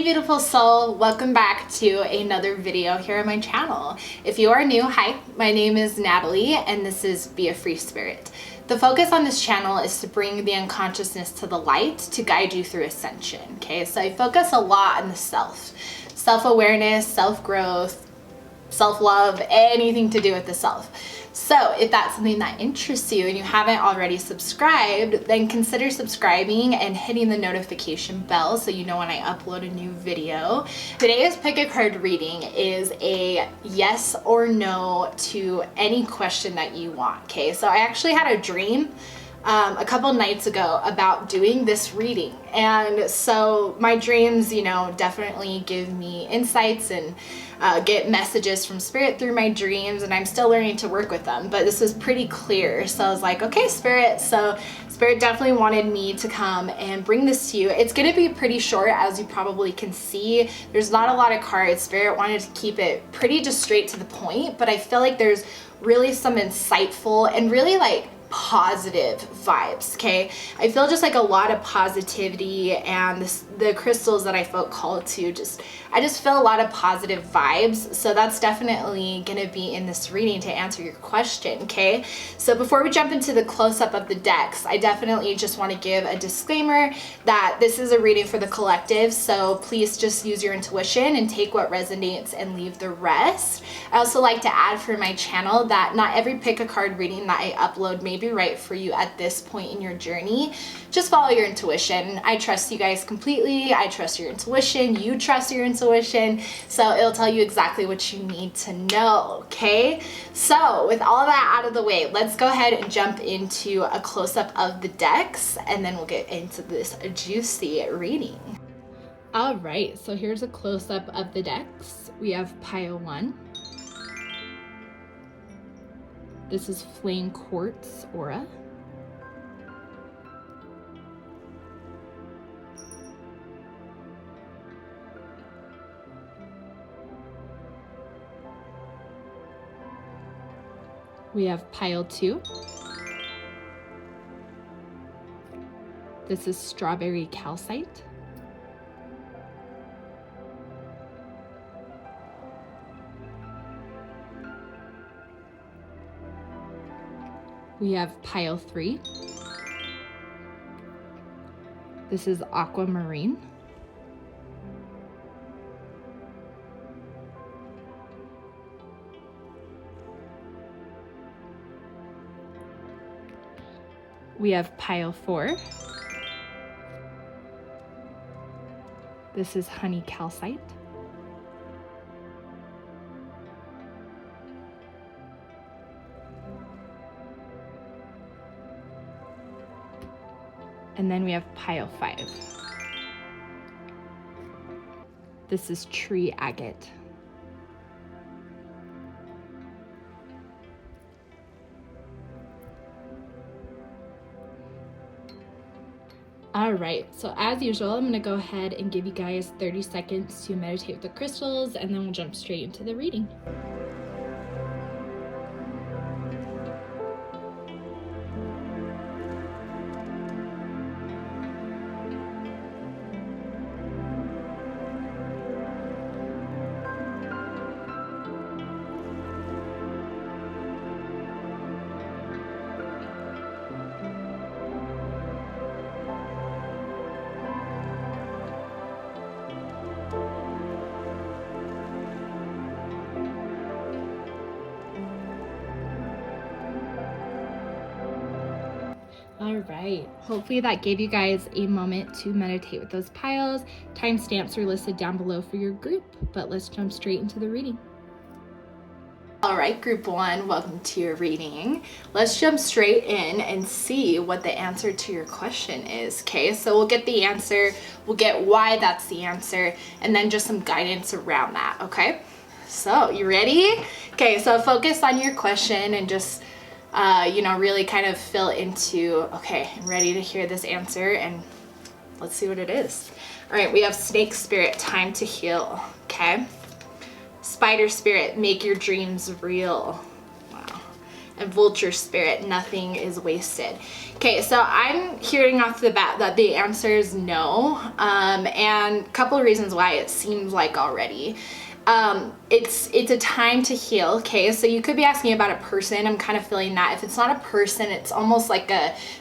beautiful soul, welcome back to another video here on my channel. If you are new, hi, my name is Natalie and this is Be a Free Spirit. The focus on this channel is to bring the unconsciousness to the light to guide you through ascension, okay? So I focus a lot on the self-awareness, self-growth, self-love, anything to do with the self. So if that's something that interests you and you haven't already subscribed, then consider subscribing and hitting the notification bell so you know when I upload a new video. Today's pick a card reading is a yes or no to any question that you want, okay? So I actually had a dream a couple nights ago about doing this reading, and so my dreams, you know, definitely give me insights and get messages from spirit through my dreams, and I'm still learning to work with them, but this was pretty clear. So I was like, okay, spirit. So spirit definitely wanted me to come and bring this to you. It's going to be pretty short, as you probably can see. There's not a lot of cards. Spirit wanted to keep it pretty just straight to the point, but I feel like there's really some insightful and really like positive vibes, okay? I feel just like a lot of positivity, and the crystals that I felt called to I just feel a lot of positive vibes. So that's definitely gonna be in this reading to answer your question, okay? So before we jump into the close-up of the decks, I definitely just want to give a disclaimer that this is a reading for the collective, so please just use your intuition and take what resonates and leave the rest. I also like to add for my channel that not every pick a card reading that I upload may be right for you at this point in your journey. Just follow your intuition. I trust you guys completely. I trust your intuition. You trust your intuition. So it'll tell you exactly what you need to know, okay? So with all that out of the way, let's go ahead and jump into a close-up of the decks, and then we'll get into this juicy reading. All right, so here's a close-up of the decks. We have pile 1. This is Flame Quartz Aura. We have pile 2. This is Strawberry Calcite. We have pile 3. This is Aquamarine. We have pile 4. This is Honey Calcite. And then we have pile 5. This is Tree Agate. All right, so as usual, I'm gonna go ahead and give you guys 30 seconds to meditate with the crystals, and then we'll jump straight into the reading. All right, hopefully that gave you guys a moment to meditate with those piles. Timestamps are listed down below for your group, but let's jump straight into the reading. All right, group 1, welcome to your reading. Let's jump straight in and see what the answer to your question is, okay? So we'll get the answer, we'll get why that's the answer, and then just some guidance around that, okay? So you ready? Okay, so focus on your question and just you know, really kind of fill into, okay, I'm ready to hear this answer, and let's see what it is. All right, we have Snake Spirit, time to heal, okay? Spider Spirit, make your dreams real. Wow. And vulture spirit, nothing is wasted. Okay, so I'm hearing off the bat that the answer is no, and a couple of reasons why it seems like already. It's a time to heal. Okay, so you could be asking about a person. I'm kind of feeling that if it's not a person, it's almost like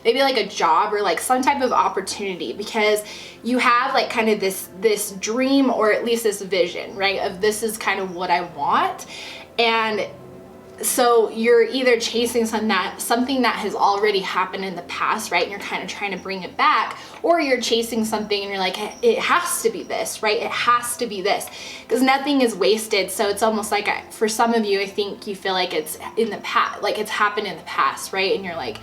maybe like a job or like some type of opportunity, because you have like kind of this dream, or at least this vision, right, of this is kind of what I want. And so you're either chasing something that has already happened in the past, right? And you're kind of trying to bring it back, or you're chasing something and you're like, it has to be this, right? It has to be this, because nothing is wasted. So it's almost like, for some of you, I think you feel like it's in the past, like it's happened in the past, right? And you're like,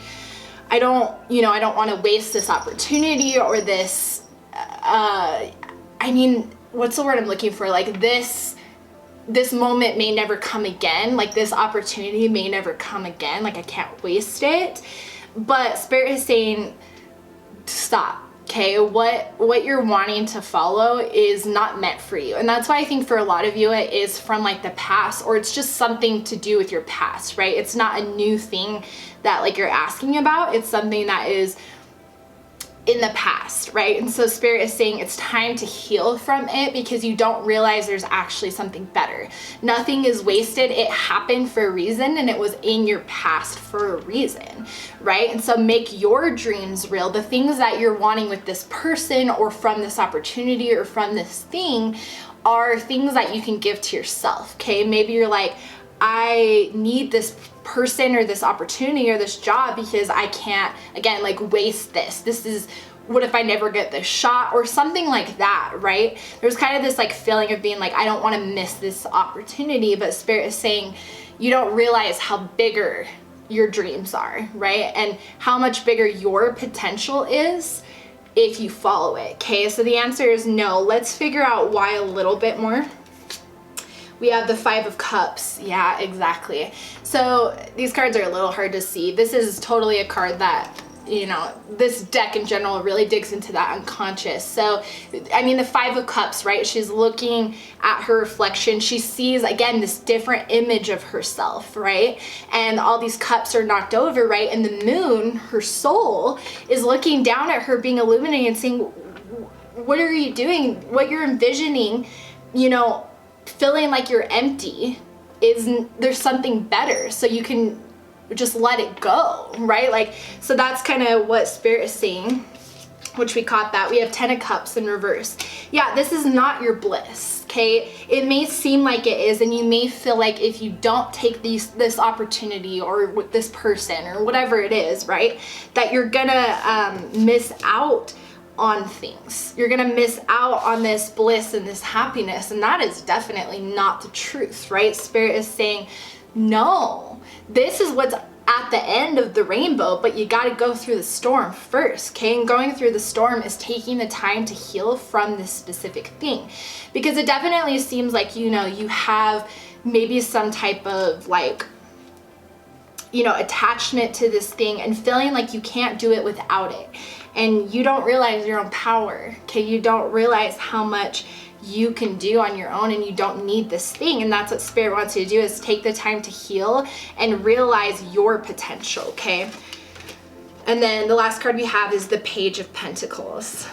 I don't want to waste this opportunity or this, what's the word I'm looking for? Like this moment may never come again, like this opportunity may never come again, like I can't waste it. But Spirit is saying, stop. Okay, what you're wanting to follow is not meant for you. And that's why I think for a lot of you it is from like the past, or it's just something to do with your past, right? It's not a new thing that like you're asking about. It's something that is in the past, right? And so Spirit is saying it's time to heal from it, because you don't realize there's actually something better. Nothing is wasted. It happened for a reason, and it was in your past for a reason, right? And so make your dreams real. The things that you're wanting with this person, or from this opportunity, or from this thing, are things that you can give to yourself. Okay, maybe you're like, I need this person or this opportunity or this job because I can't, again, like waste this. This is, what if I never get this shot, or something like that, right? There's kind of this like feeling of being like, I don't want to miss this opportunity, but Spirit is saying you don't realize how bigger your dreams are, right? And how much bigger your potential is if you follow it. Okay, so the answer is no. Let's figure out why a little bit more. We have the Five of Cups. Yeah, exactly. So these cards are a little hard to see. This is totally a card that, you know, this deck in general really digs into that unconscious. So, I mean, the Five of Cups, right? She's looking at her reflection. She sees, again, this different image of herself, right? And all these cups are knocked over, right? And the moon, her soul, is looking down at her, being illuminated and saying, what are you doing? What you're envisioning, you know, feeling like you're empty, there's something better, so you can just let it go, right? Like, so that's kind of what Spirit is saying, which we caught that. We have 10 of Cups in reverse. Yeah, this is not your bliss, okay? It may seem like it is, and you may feel like if you don't take this opportunity, or with this person, or whatever it is, right, that you're gonna miss out on things. You're gonna miss out on this bliss and this happiness, and that is definitely not the truth, right? Spirit is saying, no, this is what's at the end of the rainbow, but you got to go through the storm first, okay? And going through the storm is taking the time to heal from this specific thing, because it definitely seems like, you know, you have maybe some type of like, you know, attachment to this thing, and feeling like you can't do it without it. And you don't realize your own power, okay? You don't realize how much you can do on your own, and you don't need this thing. And that's what Spirit wants you to do, is take the time to heal and realize your potential, okay? And then the last card we have is the Page of Pentacles.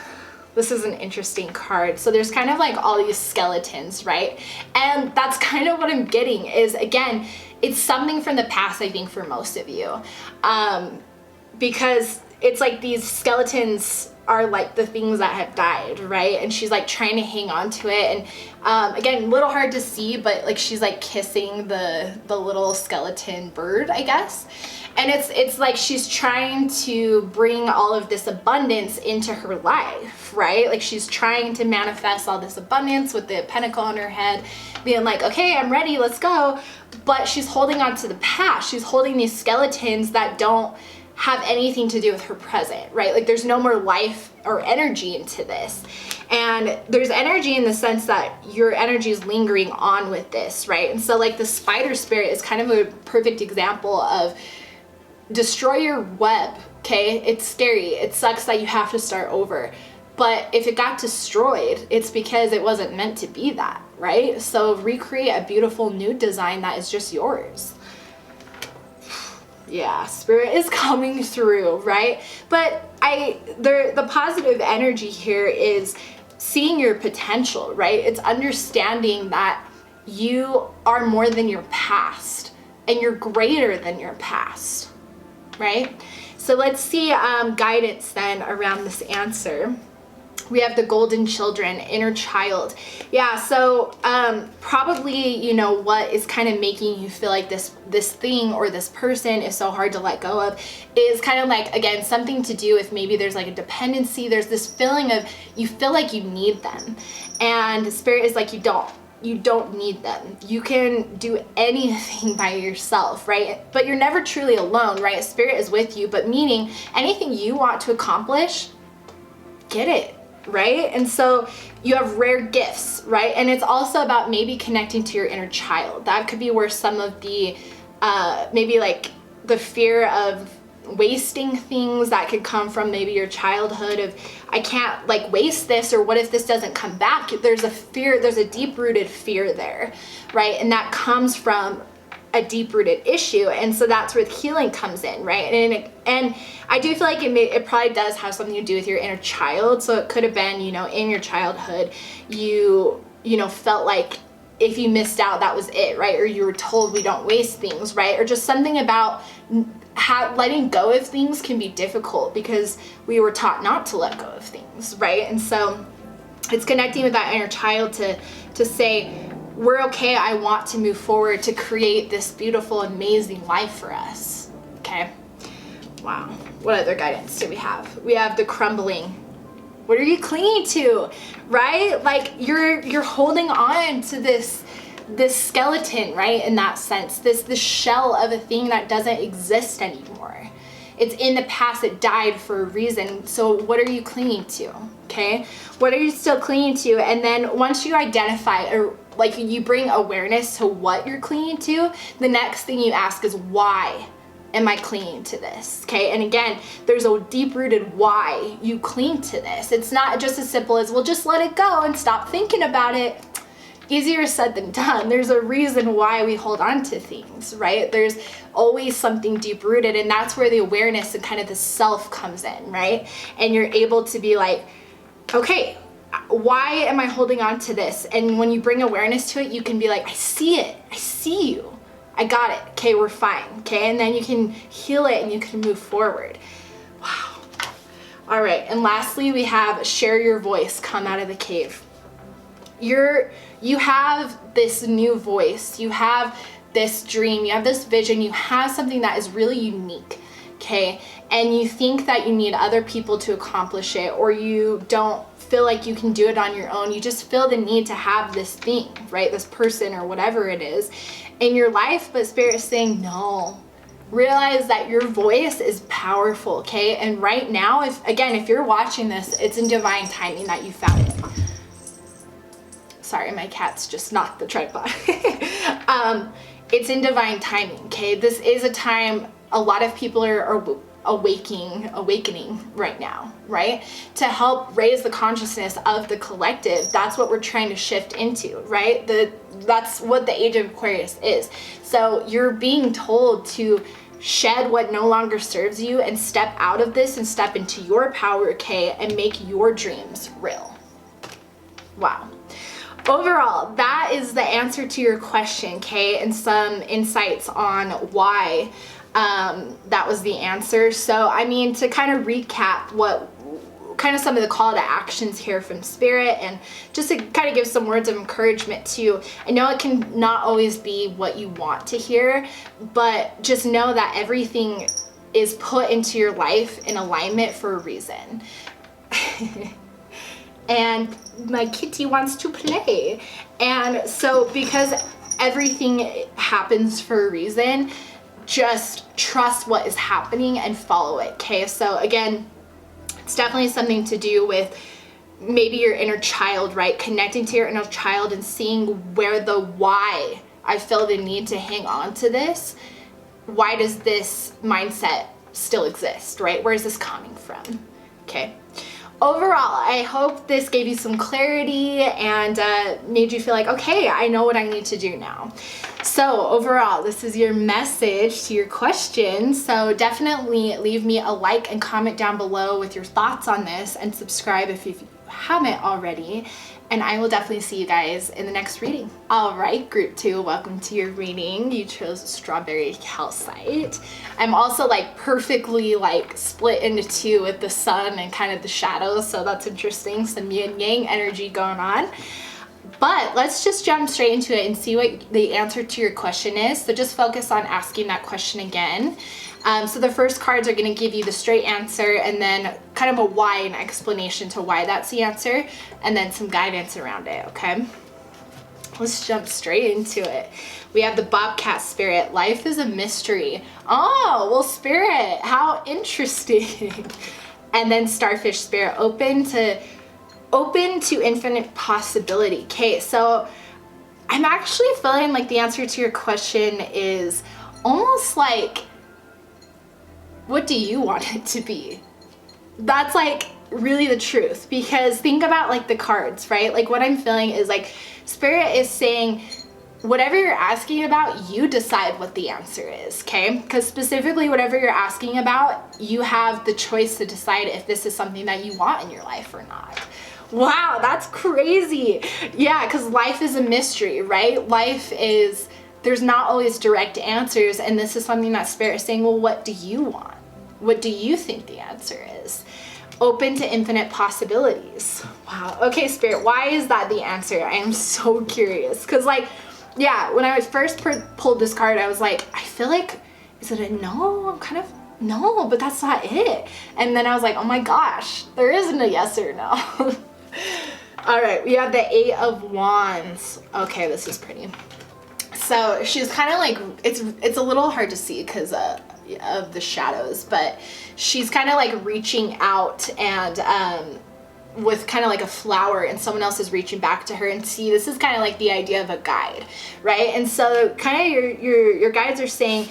This is an interesting card. So there's kind of like all these skeletons, right? And that's kind of what I'm getting is, again, it's something from the past, I think, for most of you. Because it's like these skeletons are like the things that have died, right? And she's like trying to hang on to it. And again, a little hard to see, but like she's like kissing the little skeleton bird, I guess. And it's like she's trying to bring all of this abundance into her life, right? Like she's trying to manifest all this abundance with the pentacle on her head, being like, okay, I'm ready, let's go. But she's holding on to the past. She's holding these skeletons that don't have anything to do with her present, right? Like there's no more life or energy into this. And there's energy in the sense that your energy is lingering on with this, right? And so like the spider spirit is kind of a perfect example of destroy your web, okay? It's scary. It sucks that you have to start over. But if it got destroyed, it's because it wasn't meant to be that, right? So recreate a beautiful new design that is just yours. Yeah, Spirit is coming through, right? But the positive energy here is seeing your potential, right? It's understanding that you are more than your past and you're greater than your past, right? So let's see guidance then around this answer. We have the golden children, inner child. Yeah, so probably, you know, what is kind of making you feel like this thing or this person is so hard to let go of is kind of like, again, something to do with maybe there's like a dependency. There's this feeling of you feel like you need them. And Spirit is like, you don't need them. You can do anything by yourself, right? But you're never truly alone, right? Spirit is with you, but meaning anything you want to accomplish, get it. Right? And so you have rare gifts, right? And it's also about maybe connecting to your inner child. That could be where some of the, maybe like the fear of wasting things that could come from maybe your childhood of, I can't like waste this, or what if this doesn't come back? There's a fear, there's a deep rooted fear there, right? And that comes from a deep-rooted issue, and so that's where the healing comes in, right? And I do feel like it probably does have something to do with your inner child. So it could have been, you know, in your childhood, you know, felt like if you missed out, that was it, right? Or you were told we don't waste things, right? Or just something about letting go of things can be difficult because we were taught not to let go of things, right? And so it's connecting with that inner child to say, we're okay, I want to move forward to create this beautiful, amazing life for us, okay? Wow, what other guidance do we have? We have the crumbling. What are you clinging to, right? Like you're holding on to this skeleton, right? In that sense, this shell of a thing that doesn't exist anymore. It's in the past, it died for a reason. So what are you clinging to, okay? What are you still clinging to? And then once you identify, or like you bring awareness to what you're clinging to, the next thing you ask is, why am I clinging to this? Okay, and again, there's a deep-rooted why you cling to this. It's not just as simple as, well, just let it go and stop thinking about it. Easier said than done. There's a reason why we hold on to things, right? There's always something deep-rooted, and that's where the awareness and kind of the self comes in, right? And you're able to be like, okay, why am I holding on to this? And when you bring awareness to it, you can be like, I see it. I see you. I got it. Okay, we're fine. Okay, and then you can heal it and you can move forward. Wow. All right, and lastly, we have share your voice, come out of the cave. You have this new voice. You have this dream. You have this vision. You have something that is really unique. Okay, and you think that you need other people to accomplish it, or you don't feel like you can do it on your own. You just feel the need to have this thing, right? This person or whatever it is in your life, but Spirit is saying, no, realize that your voice is powerful, okay? And right now, if you're watching this, it's in divine timing that you found it. Sorry, my cat's just knocked the tripod. It's in divine timing, okay? This is a time a lot of people are awakening right now, right? To help raise the consciousness of the collective. That's what we're trying to shift into, right? That's what the age of Aquarius is. So you're being told to shed what no longer serves you and step out of this and step into your power, okay? And make your dreams real. Wow. Overall, that is the answer to your question, okay? And some insights on why that was the answer. So, I mean, to kind of recap what kind of some of the call to actions here from Spirit, and just to kind of give some words of encouragement too. I know it can not always be what you want to hear, but just know that everything is put into your life in alignment for a reason. And my kitty wants to play. And so because everything happens for a reason, just trust what is happening and follow it, okay? So again, it's definitely something to do with maybe your inner child, right? Connecting to your inner child and seeing where the why I feel the need to hang on to this. Why does this mindset still exist, right? Where is this coming from? Okay. overall, I hope this gave you some clarity and made you feel like, okay, I know what I need to do now. So overall, this is your message to your question. So definitely leave me a like and comment down below with your thoughts on this, and subscribe if you haven't already. And I will definitely see you guys in the next reading. All right, group 2, welcome to your reading. You chose strawberry calcite. I'm also like perfectly like split into 2 with the sun and kind of the shadows, so that's interesting. Some yin yang energy going on. But let's just jump straight into it and see what the answer to your question is. So just focus on asking that question again. So the first cards are going to give you the straight answer, and then kind of a why, an explanation to why that's the answer, and then some guidance around it, okay? Let's jump straight into it. We have the Bobcat Spirit. Life is a mystery. Oh, well, Spirit, how interesting. And then Starfish Spirit, open to infinite possibility. Okay, so I'm actually feeling like the answer to your question is almost like, what do you want it to be? That's like really the truth, because think about like the cards, right? Like what I'm feeling is like Spirit is saying, whatever you're asking about, you decide what the answer is, okay? Because specifically whatever you're asking about, you have the choice to decide if this is something that you want in your life or not. Wow, that's crazy. Yeah, because life is a mystery, right? Life is, there's not always direct answers, and this is something that Spirit is saying, well, what do you want? What do you think the answer is? Open to infinite possibilities. Wow. Okay, Spirit, why is that the answer? I am so curious. Because like, yeah, when I first pulled this card, I was like, I feel like, is it a no? I'm kind of, no, but that's not it. And then I was like, oh my gosh, there isn't a yes or no. All right, we have the 8 of Wands. Okay, this is pretty. So she's kind of like, it's a little hard to see because of the shadows, but she's kind of like reaching out and with kind of like a flower, and someone else is reaching back to her. And see, this is kind of like the idea of a guide, right? And so kind of your guides are saying,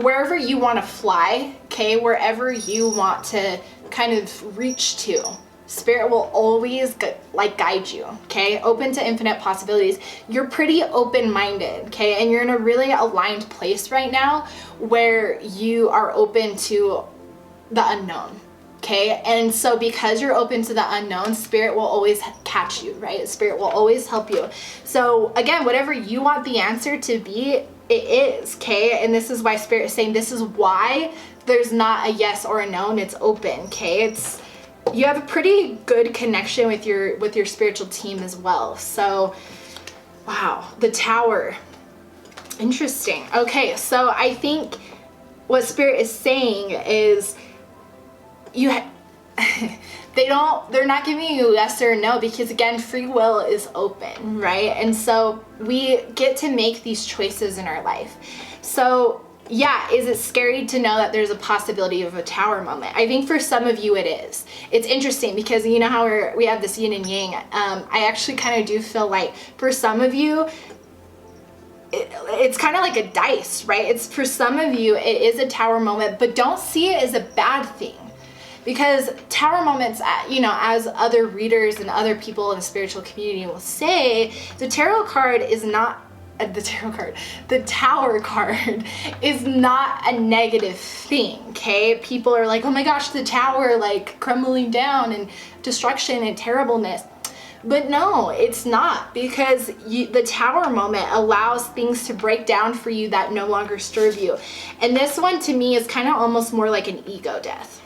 wherever you want to fly, okay, wherever you want to kind of reach to, Spirit will always like guide you, okay? Open to infinite possibilities. You're pretty open-minded, okay? And you're in a really aligned place right now where you are open to the unknown, okay? And so because you're open to the unknown, Spirit will always catch you, right? Spirit will always help you. So again, whatever you want the answer to be, it is, okay? And this is why Spirit is saying, this is why there's not a yes or a no, and it's open, okay? You have a pretty good connection with your spiritual team as well. So, wow, the Tower. Interesting. Okay, so I think what Spirit is saying is they're not giving you yes or no, because again, free will is open, right? And so we get to make these choices in our life. So yeah, is it scary to know that there's a possibility of a Tower moment? I think for some of you it is. It's interesting because you know how we have this yin and yang. I actually kind of do feel like for some of you, it's kind of like a dice, right? It's for some of you, it is a Tower moment, but don't see it as a bad thing. Because Tower moments, you know, as other readers and other people in the spiritual community will say, the tarot card is not the Tower card is not a negative thing, okay? People are like, oh my gosh, the Tower, like crumbling down and destruction and terribleness. But no, it's not, because the Tower moment allows things to break down for you that no longer serve you. And this one to me is kind of almost more like an ego death,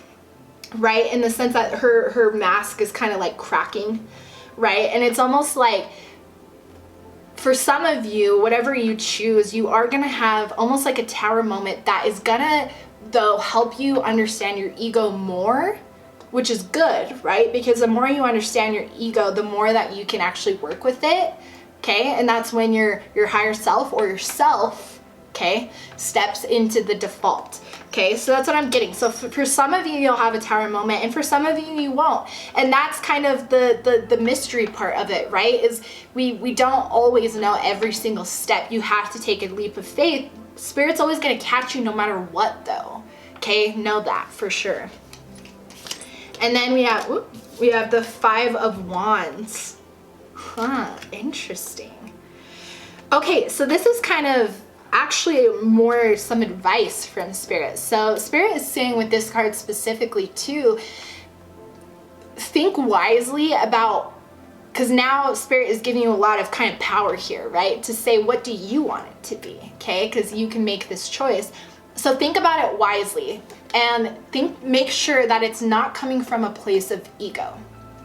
right? In the sense that her mask is kind of like cracking, right? And it's almost like, for some of you, whatever you choose, you are gonna have almost like a Tower moment that is gonna, though, help you understand your ego more, which is good, right? Because the more you understand your ego, the more that you can actually work with it, okay? And that's when your higher self or yourself, okay, steps into the default. Okay, so that's what I'm getting. So for some of you, you'll have a Tower moment, and for some of you, you won't. And that's kind of the mystery part of it, right? Is we don't always know every single step. You have to take a leap of faith. Spirit's always going to catch you no matter what, though. Okay, know that for sure. And then we have we have the 5 of Wands. Huh, interesting. Okay, so this is kind of actually more some advice from Spirit. So Spirit is saying with this card specifically too, think wisely about, because now Spirit is giving you a lot of kind of power here, right? To say, what do you want it to be, okay? Because you can make this choice. So think about it wisely and make sure that it's not coming from a place of ego,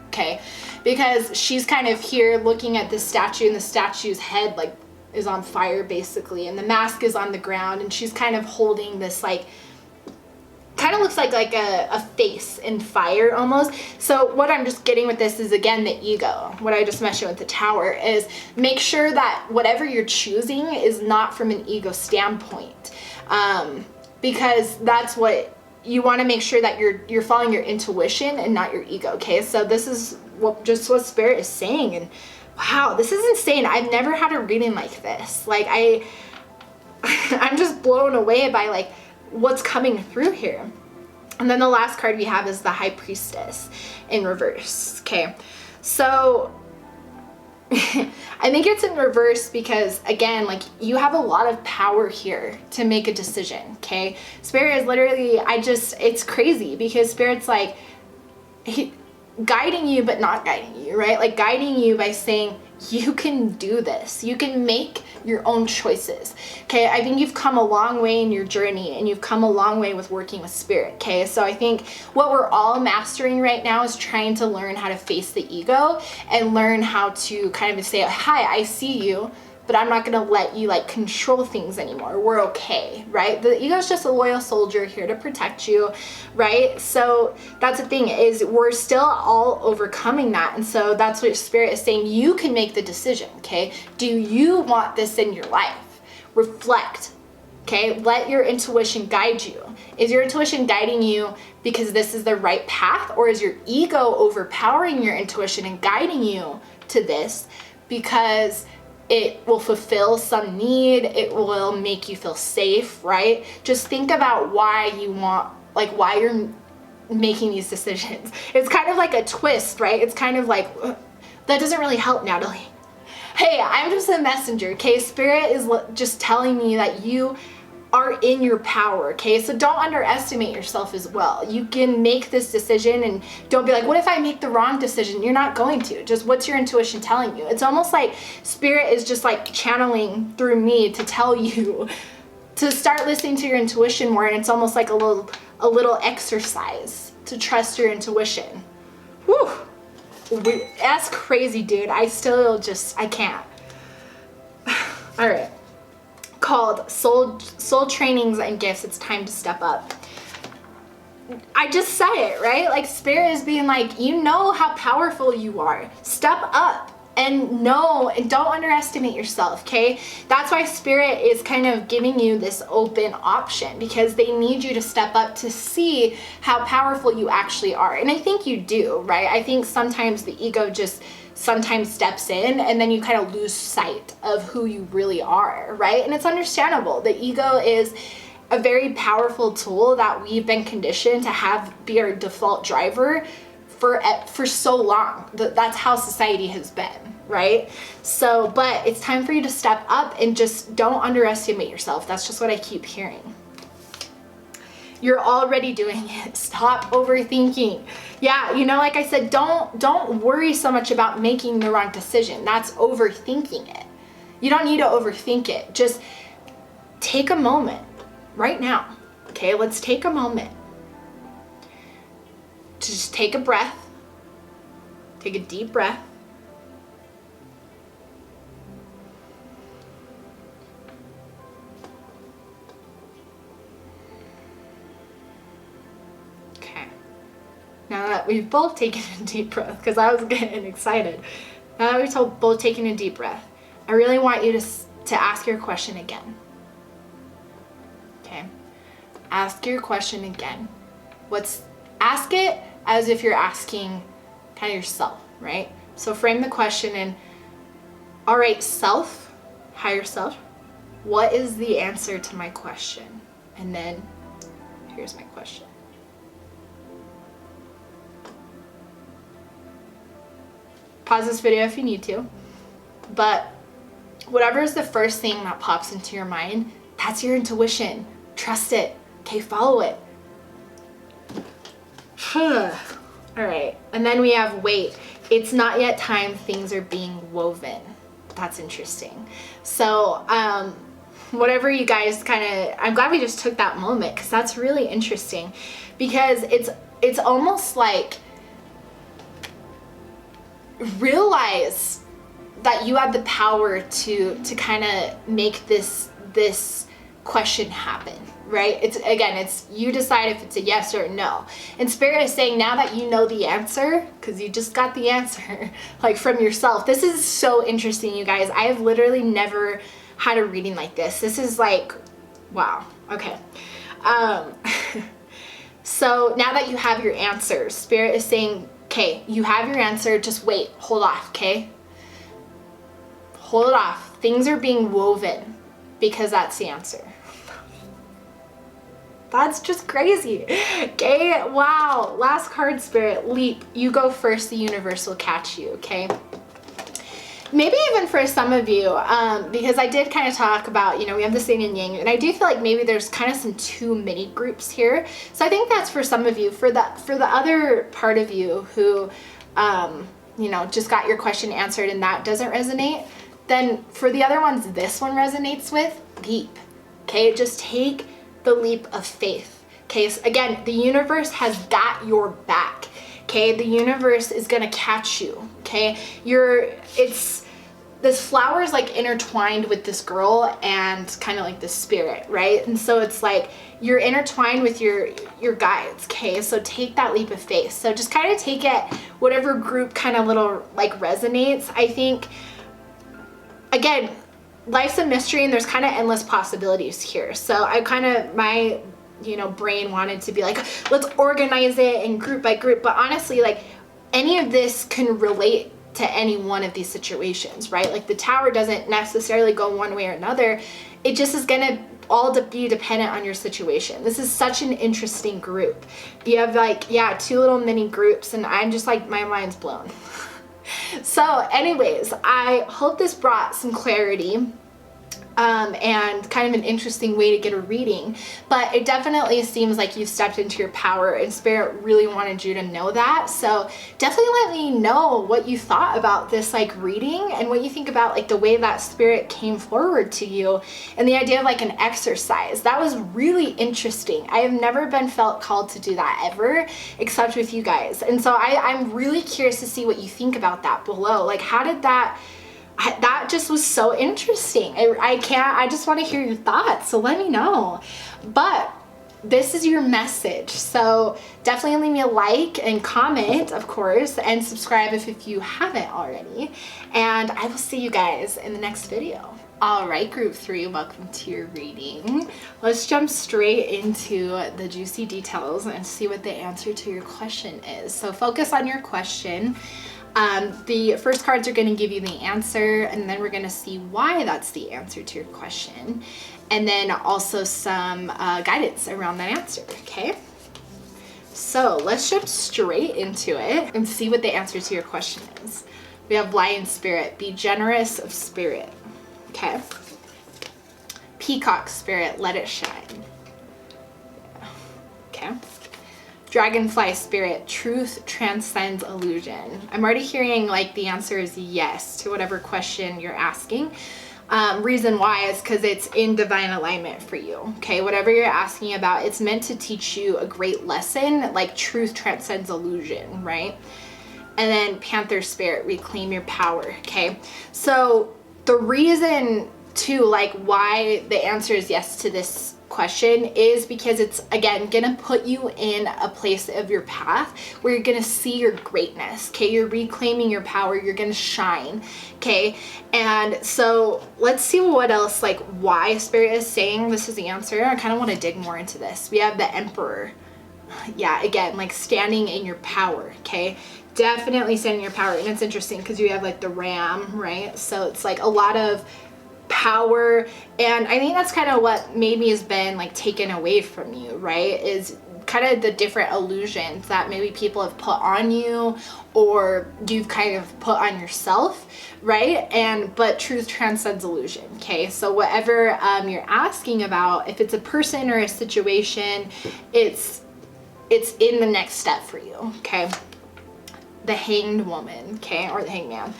okay? Because she's kind of here looking at this statue, and the statue's head like is on fire basically, and the mask is on the ground, and she's kind of holding this like, kind of looks like a face in fire almost. So what I'm just getting with this is, again, the ego. What I just mentioned with the Tower is, make sure that whatever you're choosing is not from an ego standpoint, because that's what you want to make sure that you're following your intuition and not your ego. Okay, so this is what Spirit is saying, and wow, this is insane. I've never had a reading like this. Like I'm just blown away by like what's coming through here. And then the last card we have is the High Priestess in reverse. Okay, so I think it's in reverse because, again, like, you have a lot of power here to make a decision. Okay, Spirit is literally, it's crazy because Spirit's like guiding you but not guiding you, right? Like guiding you by saying, you can do this. You can make your own choices. Okay, I think you've come a long way in your journey, and you've come a long way with working with Spirit. Okay, so I think what we're all mastering right now is trying to learn how to face the ego and learn how to kind of say, hi, I see you, but I'm not gonna let you like control things anymore. We're okay, right? The ego is just a loyal soldier here to protect you, right? So that's the thing, is we're still all overcoming that. And so that's what Spirit is saying. You can make the decision, okay? Do you want this in your life? Reflect, okay? Let your intuition guide you. Is your intuition guiding you because this is the right path, or is your ego overpowering your intuition and guiding you to this because it will fulfill some need, it will make you feel safe, right? Just think about why you want, like, why you're making these decisions. It's kind of like a twist, right? It's kind of like, that doesn't really help, Natalie. Hey, I'm just a messenger, okay? Spirit is just telling me that you are in your power, okay? So don't underestimate yourself as well. You can make this decision, and don't be like, what if I make the wrong decision? You're not going to. Just, what's your intuition telling you? It's almost like Spirit is just like channeling through me to tell you to start listening to your intuition more, and it's almost like a little exercise to trust your intuition. Whew. That's crazy, dude. I can't. All right. Called Soul Trainings and Gifts. It's time to step up. I just said it, right? Like, Spirit is being like, you know how powerful you are. Step up and know, and don't underestimate yourself, okay? That's why Spirit is kind of giving you this open option, because they need you to step up to see how powerful you actually are. And I think you do, right? I think sometimes the ego just sometimes steps in, and then you kind of lose sight of who you really are, right? And it's understandable. The ego is a very powerful tool that we've been conditioned to have be our default driver for so long. That's how society has been, right? So, but it's time for you to step up and just don't underestimate yourself. That's just what I keep hearing. You're already doing it. Stop overthinking. Yeah, you know, like I said, don't worry so much about making the wrong decision. That's overthinking it. You don't need to overthink it. Just take a moment right now. Okay, let's take a moment. Just take a breath. Take a deep breath. Now that we've both taken a deep breath, because I was getting excited. Now that we've both taken a deep breath, I really want you to ask your question again. Okay? Ask your question again. Ask it as if you're asking kind of yourself, right? So frame the question in, all right, self, higher self, what is the answer to my question? And then here's my question. pause this video if you need to. But whatever is the first thing that pops into your mind, that's your intuition. Trust it. Okay, follow it. All right, and then we have wait. It's not yet time, things are being woven. That's interesting. So whatever you guys I'm glad we just took that moment, because that's really interesting, because it's almost like realize that you have the power to kind of make this question happen, right? It's you decide if it's a yes or a no. And Spirit is saying, now that you know the answer, because you just got the answer like from yourself. This is so interesting, you guys. I have literally never had a reading like this. This is like, wow. Okay. So now that you have your answer, Spirit is saying, okay, you have your answer, just wait, hold off, okay? Hold it off. Things are being woven, because that's the answer. That's just crazy. Okay, wow. Last card, Spirit, leap. You go first, the universe will catch you, okay? Maybe even for some of you, because I did kind of talk about, we have this yin and yang, and I do feel like maybe there's kind of some too many groups here. So I think that's for some of you. For the other part of you who, just got your question answered and that doesn't resonate, then for the other ones this one resonates with, leap. Okay, just take the leap of faith. Okay, so again, the universe has got your back. Okay, the universe is gonna catch you. Okay, this flower is like intertwined with this girl and kind of like the spirit, right? And so it's like you're intertwined with your guides. Okay, so take that leap of faith. So just kind of take it, whatever group kind of little like resonates. I think, again, life's a mystery and there's kind of endless possibilities here. So I kind of, my brain wanted to be like, let's organize it in group by group. But honestly, like any of this can relate to any one of these situations, right? Like the tower doesn't necessarily go one way or another. It just is gonna all be dependent on your situation. This is such an interesting group. You have like, yeah, 2 little mini groups, and I'm just like, my mind's blown. So anyways, I hope this brought some clarity and kind of an interesting way to get a reading, but it definitely seems like you've stepped into your power, and Spirit really wanted you to know that. So definitely let me know what you thought about this like reading, and what you think about like the way that Spirit came forward to you, and the idea of like an exercise. That was really interesting. I have never been felt called to do that ever, except with you guys. And so I'm really curious to see what you think about that below. Like, how did that just was so interesting. I just want to hear your thoughts, so let me know. But this is your message, so definitely leave me a like and comment, of course, and subscribe if you haven't already, and I will see you guys in the next video. All right, group 3, welcome to your reading. Let's jump straight into the juicy details and see what the answer to your question is. So focus on your question. The first cards are going to give you the answer, and then we're going to see why that's the answer to your question, and then also some guidance around that answer, okay? So let's jump straight into it and see what the answer to your question is. We have Lion Spirit, be generous of spirit, okay? Peacock Spirit, let it shine, okay? Dragonfly Spirit, truth transcends illusion. I'm already hearing like the answer is yes to whatever question you're asking. Reason why is because it's in divine alignment for you. Okay, whatever you're asking about, it's meant to teach you a great lesson, like truth transcends illusion, right? And then Panther Spirit, reclaim your power. Okay, so the reason too, like why the answer is yes to this question is because it's, again, gonna put you in a place of your path where you're gonna see your greatness. Okay, you're reclaiming your power, you're gonna shine. Okay, and so let's see what else, like why Spirit is saying this is the answer. I kind of want to dig more into this. We have the Emperor. Yeah, again, like standing in your power. Okay, definitely standing in your power. And it's interesting because you have like the ram, right? So it's like a lot of power, and I think that's kind of what maybe has been like taken away from you, right? Is kind of the different illusions that maybe people have put on you or you've kind of put on yourself, right? But truth transcends illusion, okay? So whatever you're asking about, if it's a person or a situation, it's in the next step for you, okay? The Hanged Woman, okay, or the Hangman.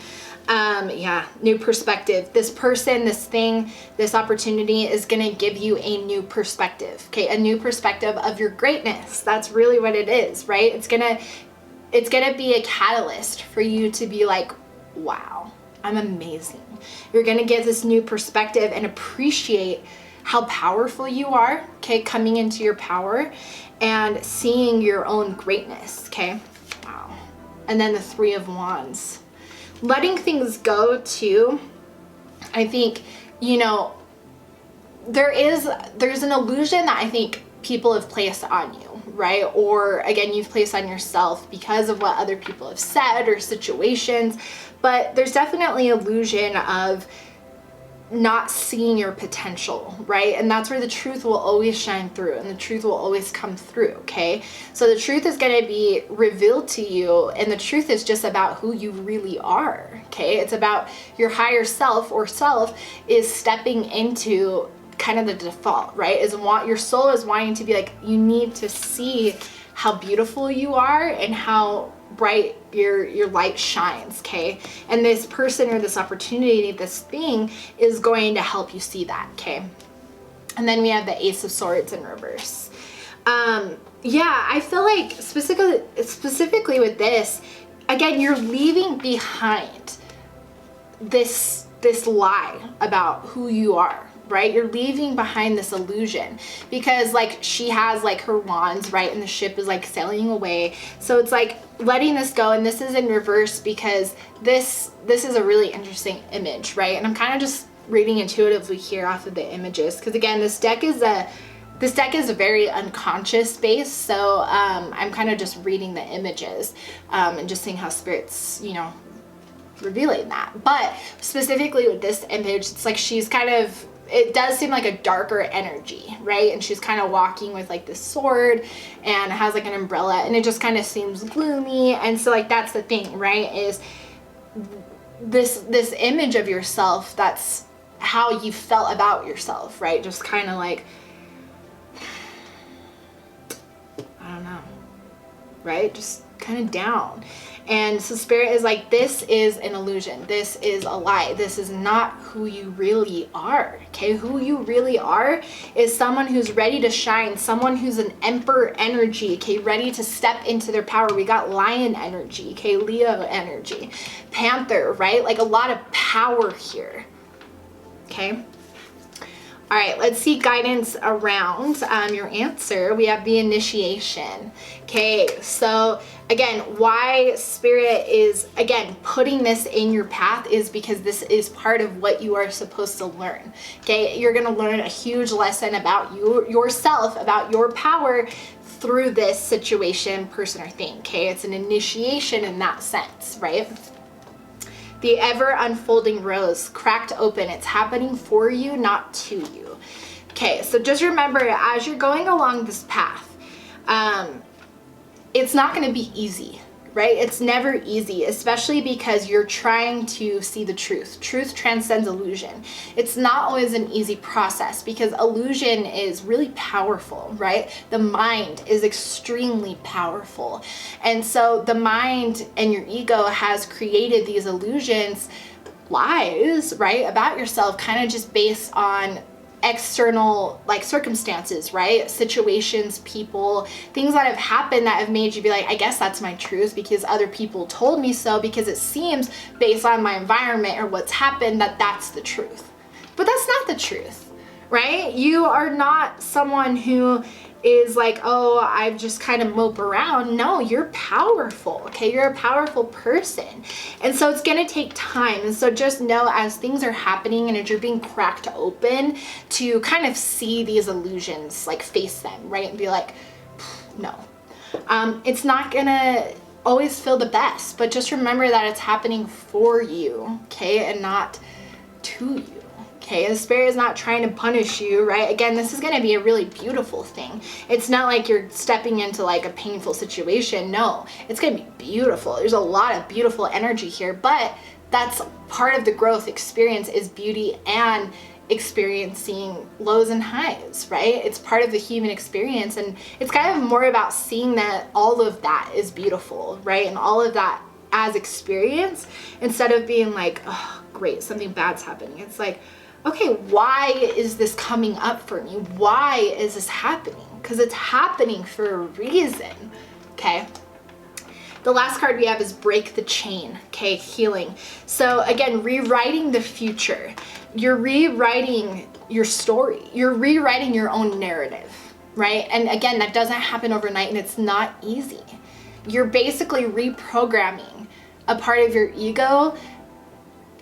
Yeah, new perspective. This person, this thing, this opportunity is gonna give you a new perspective, okay? A new perspective of your greatness. That's really what it is, right? It's gonna be a catalyst for you to be like, wow, I'm amazing. You're gonna get this new perspective and appreciate how powerful you are, okay? Coming into your power and seeing your own greatness, okay? Wow. And then the Three of Wands. Letting things go too. I think, you know, there's an illusion that I think people have placed on you, right? Or again, you've placed on yourself because of what other people have said or situations, but there's definitely illusion of not seeing your potential, right? And that's where the truth will always shine through and the truth will always come through, okay? So the truth is going to be revealed to you, and the truth is just about who you really are, okay? It's about your higher self, or self is stepping into kind of the default, right? Your soul is wanting to be like, you need to see how beautiful you are and how bright your light shines, okay? And this person or this opportunity, this thing is going to help you see that, okay? And then we have the Ace of Swords in reverse. Yeah, I feel like specifically with this, again, you're leaving behind this lie about who you are, right? You're leaving behind this illusion because like she has like her wands, right? And the ship is like sailing away. So it's like letting this go. And this is in reverse because this is a really interesting image, right? And I'm kind of just reading intuitively here off of the images. Cause again, this deck is a very unconscious base. So I'm kind of just reading the images and just seeing how spirits, you know, revealing that. But specifically with this image, it's like she's kind of, it does seem like a darker energy, right? And she's kind of walking with like this sword and has like an umbrella, and it just kind of seems gloomy. And so like that's the thing, right? Is this image of yourself, that's how you felt about yourself, right? Just kind of like, I don't know, right? Just kind of down. And so spirit is like, this is an illusion. This is a lie. This is not who you really are, okay? Who you really are is someone who's ready to shine, someone who's an emperor energy, okay? Ready to step into their power. We got lion energy, okay? Leo energy, panther, right? Like a lot of power here, okay? All right, let's see guidance around your answer. We have the initiation. Okay, so again, why spirit is, again, putting this in your path is because this is part of what you are supposed to learn. Okay, you're gonna learn a huge lesson about yourself, about your power through this situation, person, or thing. Okay, it's an initiation in that sense, right? The ever unfolding rose cracked open. It's happening for you, not to you. Okay, so just remember, as you're going along this path, it's not going to be easy, right? It's never easy, especially because you're trying to see the truth. Truth transcends illusion. It's not always an easy process because illusion is really powerful, right? The mind is extremely powerful. And so the mind and your ego has created these illusions, lies, right, about yourself, kind of just based on external like circumstances, right? Situations, people, things that have happened that have made you be like, I guess that's my truth because other people told me so, because it seems based on my environment or what's happened that that's the truth. But that's not the truth, right? You are not someone who is like, oh, I've just kind of mope around. No, you're powerful, okay? You're a powerful person. And so it's gonna take time. And so just know as things are happening and as you're being cracked open to kind of see these illusions, like face them, right? And be like, no. It's not gonna always feel the best, but just remember that it's happening for you, okay? And not to you. Okay, the spirit is not trying to punish you, right? Again, this is going to be a really beautiful thing. It's not like you're stepping into like a painful situation. No, it's going to be beautiful. There's a lot of beautiful energy here, but that's part of the growth experience, is beauty and experiencing lows and highs, right? It's part of the human experience, and it's kind of more about seeing that all of that is beautiful, right? And all of that as experience, instead of being like, oh, great, something bad's happening. It's like, okay, why is this coming up for me? Why is this happening? Because it's happening for a reason, okay? The last card we have is break the chain, okay, healing. So again, rewriting the future. You're rewriting your story. You're rewriting your own narrative, right? And again, that doesn't happen overnight, and it's not easy. You're basically reprogramming a part of your ego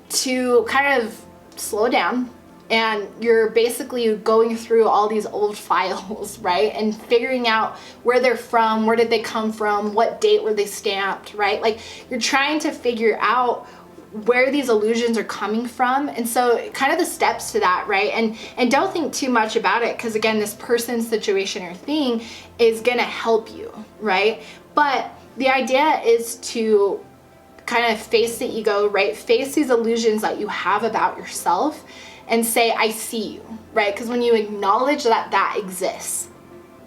to kind of slow down, and you're basically going through all these old files, right? And figuring out where they're from, where did they come from, what date were they stamped, right? Like, you're trying to figure out where these illusions are coming from. And so kind of the steps to that, right? And don't think too much about it, because again, this person, situation, or thing is gonna help you, right? But the idea is to kind of face the ego, right? Face these illusions that you have about yourself and say, I see you, right? Because when you acknowledge that that exists,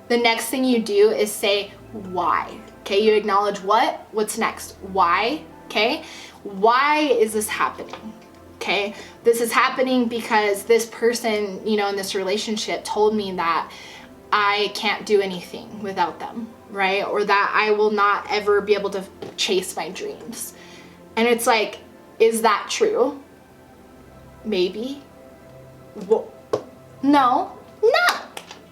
the next thing you do is say, why? Okay, you acknowledge what? What's next? Why? Okay, why is this happening? Okay, this is happening because this person, you know, in this relationship told me that I can't do anything without them, right? Or that I will not ever be able to chase my dreams. And it's like, is that true? Maybe. Well, no,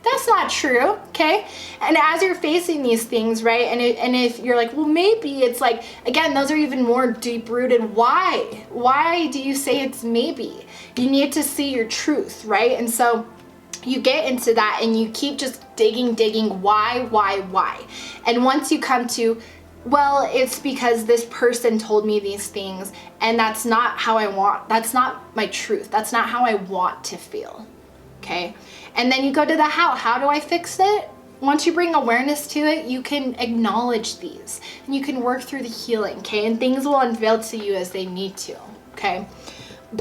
that's not true, okay? And as you're facing these things, right, and if you're like, well, maybe, it's like, again, those are even more deep-rooted. Why do you say it's maybe? You need to see your truth, right? And so you get into that and you keep just digging, why? And once you come to, well, it's because this person told me these things, and that's not how I want, that's not my truth. That's not how I want to feel, okay? And then you go to the how. How do I fix it? Once you bring awareness to it, you can acknowledge these, and you can work through the healing, okay? And things will unveil to you as they need to, okay?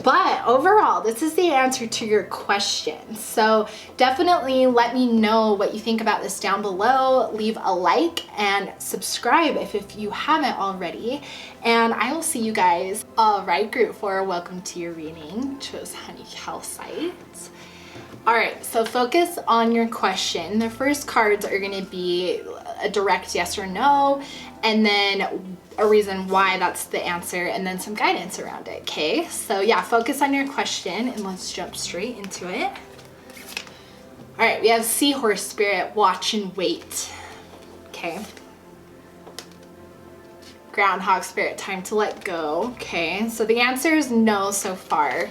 But overall, this is the answer to your question. So definitely let me know what you think about this down below. Leave a like and subscribe if you haven't already. And I will see you guys. All right, group 4, welcome to your reading. Chose Honey Calcite. All right, so focus on your question. The first cards are gonna be a direct yes or no, and then a reason why that's the answer, and then some guidance around it, okay? So yeah, focus on your question, and let's jump straight into it. All right, we have Seahorse Spirit, watch and wait, okay? Groundhog Spirit, time to let go, okay? So the answer is no so far.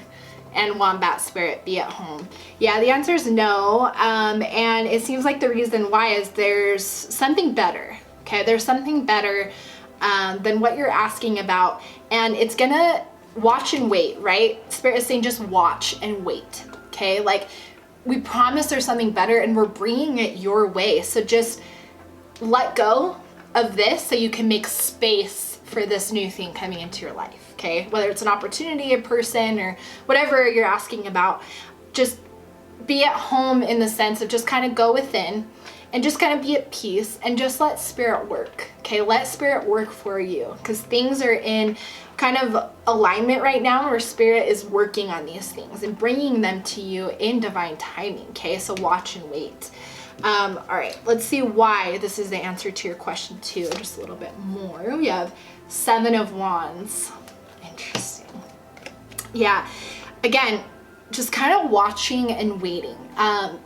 And Wombat Spirit, be at home. Yeah, the answer is no, and it seems like the reason why is there's something better, okay? There's something better than what you're asking about, and it's gonna watch and wait, right? Spirit is saying just watch and wait, okay? Like, we promise there's something better, and we're bringing it your way, so just let go of this so you can make space for this new thing coming into your life. Okay, whether it's an opportunity, a person, or whatever you're asking about, just be at home in the sense of just kind of go within and just kind of be at peace and just let spirit work. Okay, let spirit work for you, because things are in kind of alignment right now where spirit is working on these things and bringing them to you in divine timing. Okay, so watch and wait. All right, let's see why this is the answer to your question too, just a little bit more. We have 7 of Wands. Interesting. Yeah, again, just kind of watching and waiting.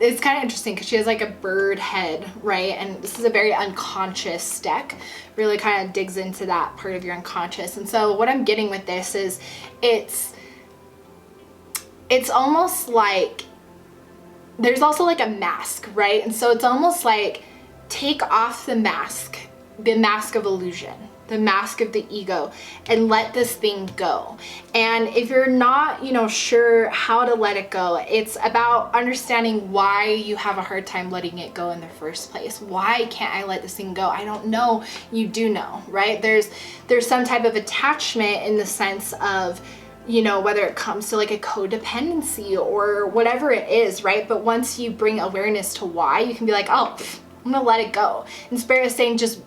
It's kind of interesting because she has like a bird head, right? And this is a very unconscious deck, really kind of digs into that part of your unconscious. And so what I'm getting with this is it's almost like there's also like a mask, right? And so it's almost like take off the mask of illusion, the mask of the ego, and let this thing go. And if you're not, sure how to let it go, it's about understanding why you have a hard time letting it go in the first place. Why can't I let this thing go? I don't know. You do know, right? There's some type of attachment in the sense of, whether it comes to like a codependency or whatever it is, right? But once you bring awareness to why, you can be like, oh, I'm gonna let it go. And Spirit is saying, just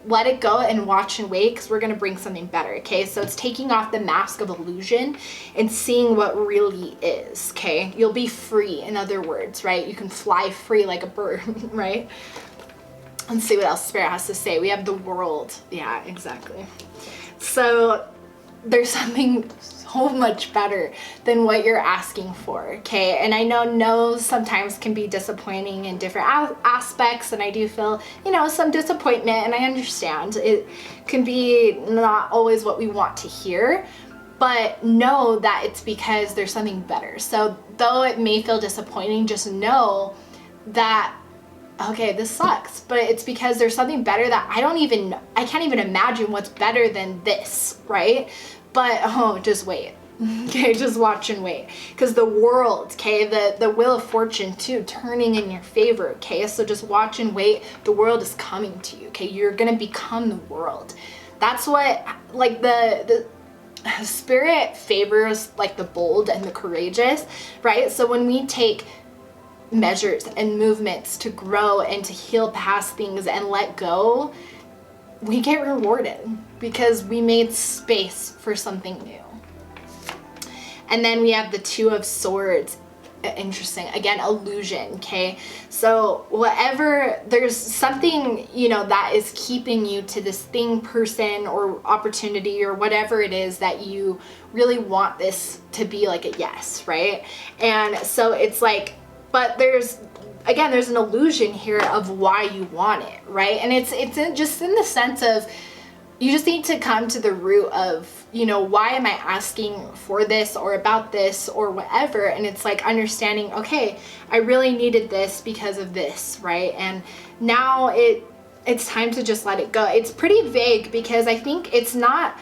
let it go and watch and wait, because we're gonna bring something better, okay? So it's taking off the mask of illusion and seeing what really is, okay? You'll be free, in other words, right? You can fly free like a bird, right? Let's see what else Spirit has to say. We have the world. Yeah, exactly. So there's something so much better than what you're asking for, okay? And I know no's sometimes can be disappointing in different aspects, and I do feel, some disappointment, and I understand it can be not always what we want to hear, but know that it's because there's something better. So though it may feel disappointing, just know that, okay, this sucks, but it's because there's something better that I can't even imagine what's better than this, right? But, just wait. Okay, just watch and wait. Because the world, okay, the wheel of fortune too, turning in your favor, okay? So just watch and wait. The world is coming to you, okay? You're going to become the world. That's what, like, the Spirit favors, like, the bold and the courageous, right? So when we take measures and movements to grow and to heal past things and let go, we get rewarded because we made space for something new. And then we have the Two of Swords. Interesting. Again, illusion, okay? So whatever, there's something, that is keeping you to this thing, person, or opportunity, or whatever it is that you really want this to be like a yes, right? And so it's like, but there's an illusion here of why you want it, right? And it's just in the sense of, you just need to come to the root of, why am I asking for this or about this or whatever? And it's like understanding, okay, I really needed this because of this, right? And now it's time to just let it go. It's pretty vague because I think it's not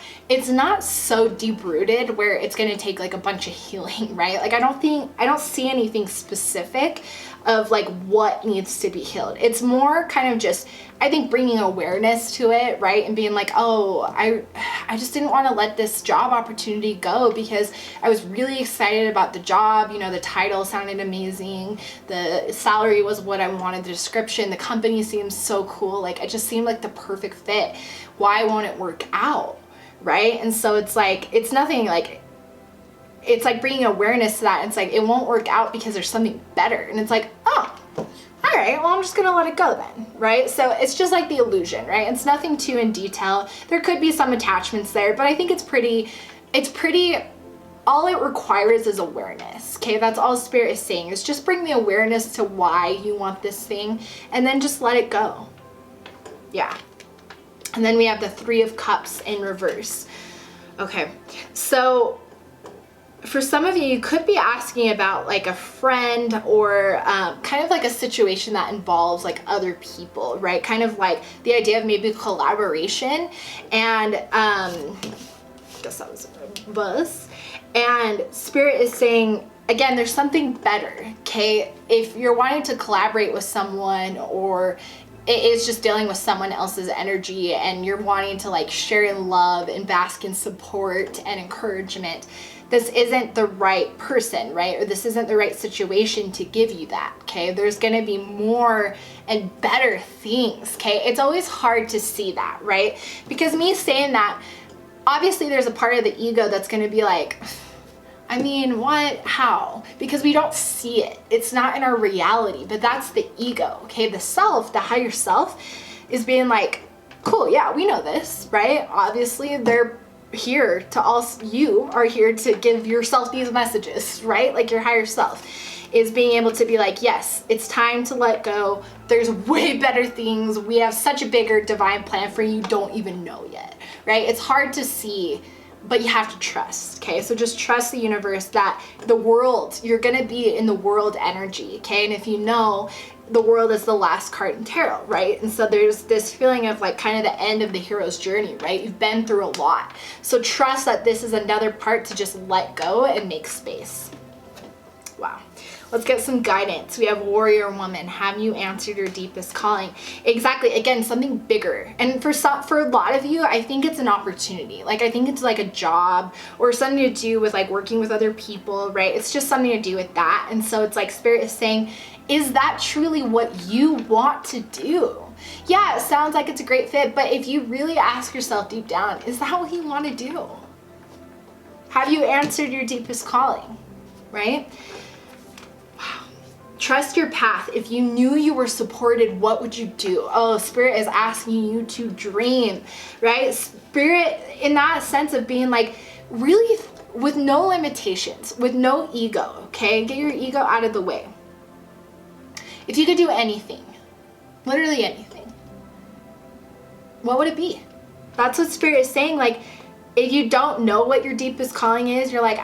so deep rooted where it's going to take like a bunch of healing, right? Like I don't see anything specific of like what needs to be healed. It's more kind of just, I think, bringing awareness to it, right? And being like, oh, I just didn't want to let this job opportunity go because I was really excited about the job. The title sounded amazing. The salary was what I wanted. The description, the company seems so cool. Like it just seemed like the perfect fit. Why won't it work out? Right? And so it's like, it's nothing like, it's like bringing awareness to that. And it's like, it won't work out because there's something better. And it's like, oh, all right, well, I'm just going to let it go then, right? So it's just like the illusion, right? It's nothing too in detail. There could be some attachments there, but I think it's pretty, all it requires is awareness, okay? That's all Spirit is saying, is just bring the awareness to why you want this thing and then just let it go. Yeah. And then we have the Three of Cups in reverse. Okay, so for some of you, you could be asking about like a friend or kind of like a situation that involves like other people, right? Kind of like the idea of maybe collaboration. And I guess that was a buzz. And Spirit is saying, again, there's something better, okay? If you're wanting to collaborate with someone, or it is just dealing with someone else's energy and you're wanting to like share in love and bask in support and encouragement, this isn't the right person, right? Or this isn't the right situation to give you that, okay? There's gonna be more and better things, okay? It's always hard to see that, right? Because me saying that, obviously there's a part of the ego that's gonna be like, I mean, what? How? Because we don't see it. It's not in our reality, but that's the ego, okay? The self, the higher self, is being like, cool, yeah, we know this, right? Obviously, they're here to also, you are here to give yourself these messages, right? Like your higher self is being able to be like, yes, it's time to let go. There's way better things. We have such a bigger divine plan for you, don't even know yet, right? It's hard to see but you have to trust, okay? So just trust the universe that the world, you're gonna be in the world energy, okay? And if you know, the world is the last card in tarot, right? And so there's this feeling of like kind of the end of the hero's journey, right? You've been through a lot. So trust that this is another part to just let go and make space. Wow. Let's get some guidance. We have warrior woman. Have you answered your deepest calling? Exactly. Again, something bigger. And for a lot of you, I think it's an opportunity. Like, I think it's like a job or something to do with like working with other people, right? It's just something to do with that. And so it's like Spirit is saying, is that truly what you want to do? Yeah, it sounds like it's a great fit, but if you really ask yourself deep down, is that what you want to do? Have you answered your deepest calling, right? Trust your path. If you knew you were supported, what would you do? Oh, Spirit is asking you to dream, right? Spirit, in that sense of being like, really with no limitations, with no ego, okay? Get your ego out of the way. If you could do anything, literally anything, what would it be? That's what Spirit is saying. Like, if you don't know what your deepest calling is, you're like,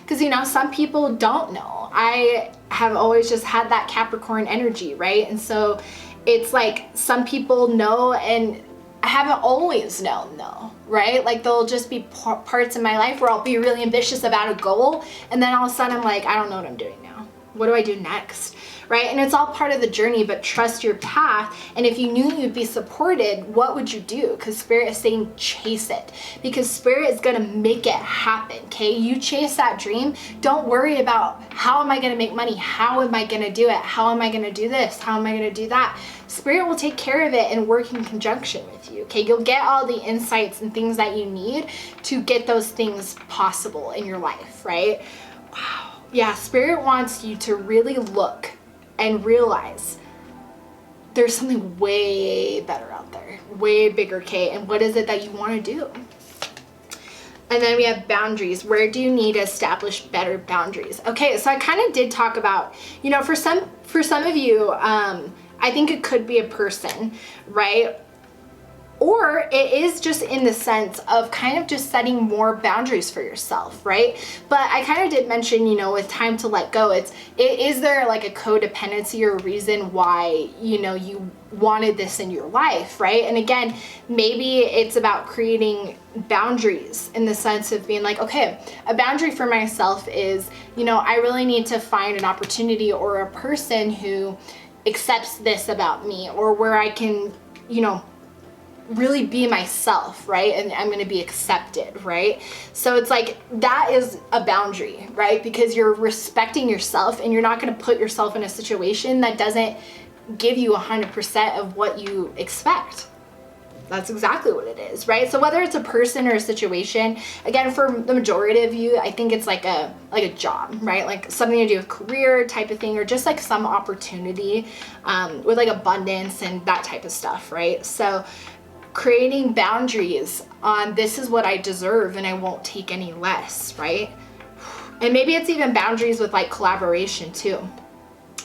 because, you know, some people don't know. I have always just had that Capricorn energy, right? And so it's like some people know and I haven't always known though, right? Like there'll just be parts in my life where I'll be really ambitious about a goal and then all of a sudden I'm like, I don't know what I'm doing now. What do I do next? Right? And it's all part of the journey, but trust your path. And if you knew you'd be supported, what would you do? Because Spirit is saying chase it, because Spirit is going to make it happen. Okay. You chase that dream. Don't worry about how am I going to make money? How am I going to do it? How am I going to do this? How am I going to do that? Spirit will take care of it and work in conjunction with you. Okay. You'll get all the insights and things that you need to get those things possible in your life. Right? Wow. Yeah. Spirit wants you to really look and realize there's something way better out there, way bigger, okay? And what is it that you want to do? And then we have boundaries. Where do you need to establish better boundaries? Okay, so I kind of did talk about, you know, for some of you, I think it could be a person, right? Or it is just in the sense of kind of just setting more boundaries for yourself, right? But I kind of did mention, you know, with time to let go, is there like a codependency or a reason why, you know, you wanted this in your life, right? And again, maybe it's about creating boundaries in the sense of being like, okay, a boundary for myself is, you know, I really need to find an opportunity or a person who accepts this about me, or where I can, you know, really be myself, right? And I'm going to be accepted, right? So it's like, that is a boundary, right? Because you're respecting yourself and you're not going to put yourself in a situation that doesn't give you 100% of what you expect. That's exactly what it is, right? So whether it's a person or a situation, again, for the majority of you, I think it's like a job, right? Like something to do with career type of thing, or just like some opportunity with like abundance and that type of stuff, right? So creating boundaries on this is what I deserve and I won't take any less, right? And maybe it's even boundaries with like collaboration too.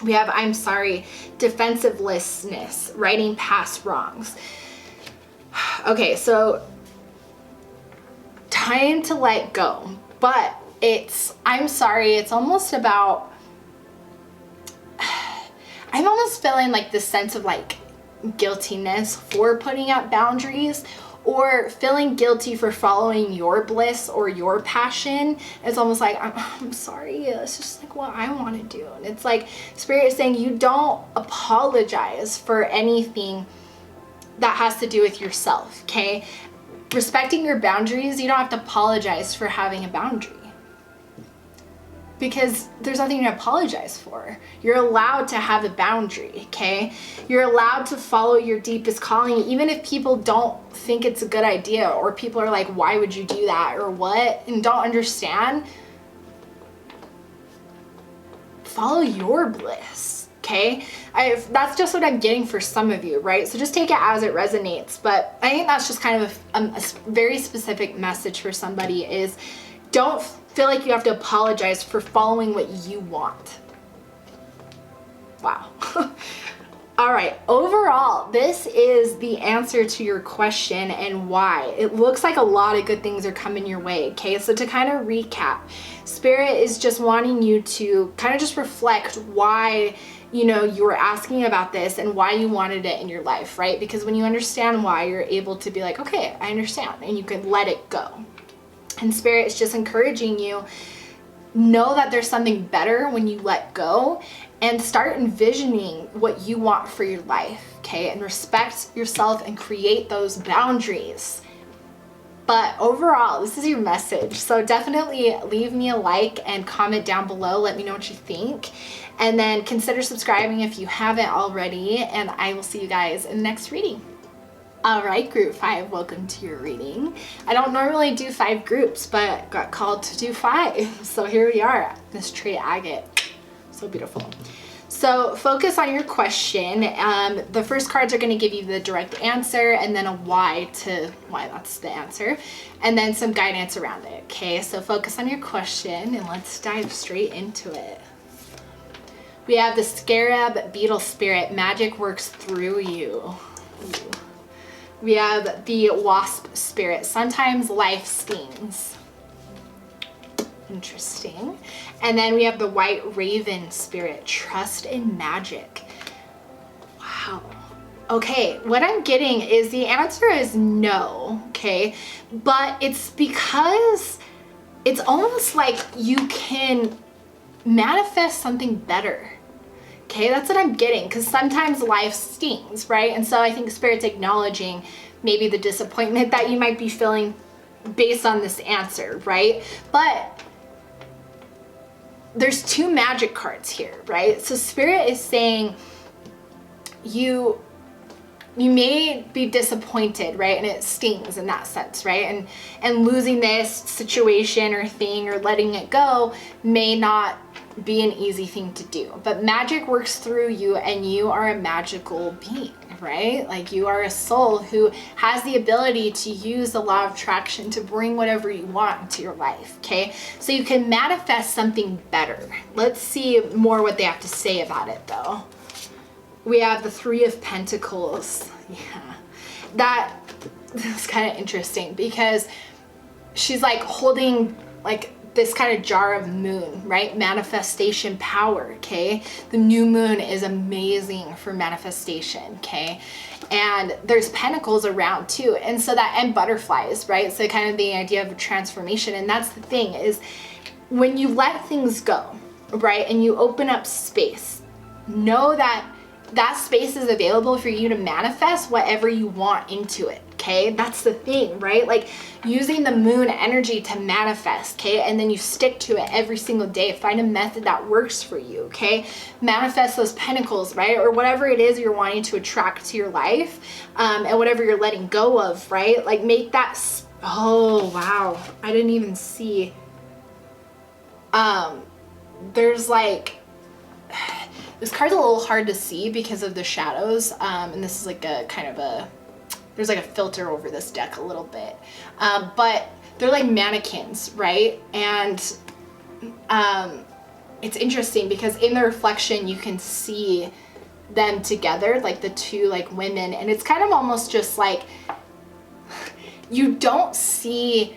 We have, I'm sorry, defensiveness, righting past wrongs. Okay, so time to let go, but it's, I'm sorry, it's almost about, I'm almost feeling like this sense of like guiltiness for putting up boundaries, or feeling guilty for following your bliss or your passion. It's almost like, I'm sorry, it's just like what I want to do. And it's like Spirit is saying you don't apologize for anything that has to do with yourself, okay? Respecting your boundaries, you don't have to apologize for having a boundary, because there's nothing to apologize for. You're allowed to have a boundary, okay? You're allowed to follow your deepest calling, even if people don't think it's a good idea, or people are like, why would you do that, or what, and don't understand. Follow your bliss, okay? That's just what I'm getting for some of you, right? So just take it as it resonates. But I think that's just kind of a very specific message for somebody is, don't feel like you have to apologize for following what you want. Wow. All All right, overall, this is the answer to your question and why. It looks like a lot of good things are coming your way, okay? So to kind of recap, Spirit is just wanting you to kind of just reflect why, you know, you were asking about this and why you wanted it in your life, right? Because when you understand why, you're able to be like, okay, I understand, and you can let it go. And Spirit is just encouraging you, know that there's something better when you let go and start envisioning what you want for your life, okay? And respect yourself and create those boundaries. But overall, this is your message. So definitely leave me a like and comment down below. Let me know what you think. And then consider subscribing if you haven't already. And I will see you guys in the next reading. All right, group 5, welcome to your reading. I don't normally do 5 groups, but got called to do 5. So here we are, this tree agate. So beautiful. So focus on your question. The first cards are going to give you the direct answer and then a why that's the answer, and then some guidance around it. Okay, so focus on your question and let's dive straight into it. We have the scarab beetle spirit. Magic works through you. Ooh. We have the wasp spirit. Sometimes life stings. Interesting. And then we have the white raven spirit. Trust in magic. Wow. Okay, what I'm getting is the answer is no, okay? But it's because it's almost like you can manifest something better. Okay, that's what I'm getting, because sometimes life stings, right? And so I think Spirit's acknowledging maybe the disappointment that you might be feeling based on this answer, right? But there's 2 magic cards here, right? So Spirit is saying you may be disappointed, right? And it stings in that sense, right? And losing this situation or thing or letting it go may not be an easy thing to do. But magic works through you, and you are a magical being, right? Like, you are a soul who has the ability to use the law of attraction to bring whatever you want into your life, okay? So you can manifest something better. Let's see more what they have to say about it, though. We have the 3 of Pentacles. Yeah, that's kind of interesting, because she's like holding like this kind of jar of moon, right? Manifestation power, okay? The new moon is amazing for manifestation, okay? And there's pentacles around too. And so that, and butterflies, right? So kind of the idea of a transformation. And that's the thing, is when you let things go, right? And you open up space, know that that space is available for you to manifest whatever you want into it, okay? That's the thing, right? Like using the moon energy to manifest, okay? And then you stick to it every single day. Find a method that works for you, okay? Manifest those pentacles, right? Or whatever it is you're wanting to attract to your life, and whatever you're letting go of, right? Like make that, oh, wow. I didn't even see. There's like, this card's a little hard to see because of the shadows, and this is like a kind of a, there's like a filter over this deck a little bit, but they're like mannequins, right? And it's interesting because in the reflection you can see them together, like the 2 like women, and it's kind of almost just like you don't see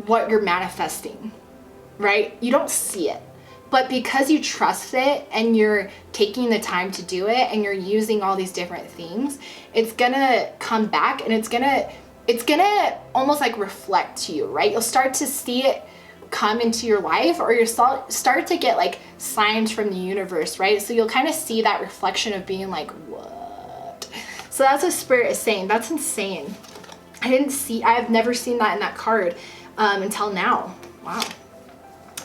what you're manifesting, right? You don't see it. But because you trust it and you're taking the time to do it and you're using all these different things, it's gonna come back, and it's gonna almost like reflect to you, right? You'll start to see it come into your life, or you'll start to get like signs from the universe, right? So you'll kind of see that reflection of being like, what? So that's what Spirit is saying. That's insane. I've never seen that in that card until now. Wow.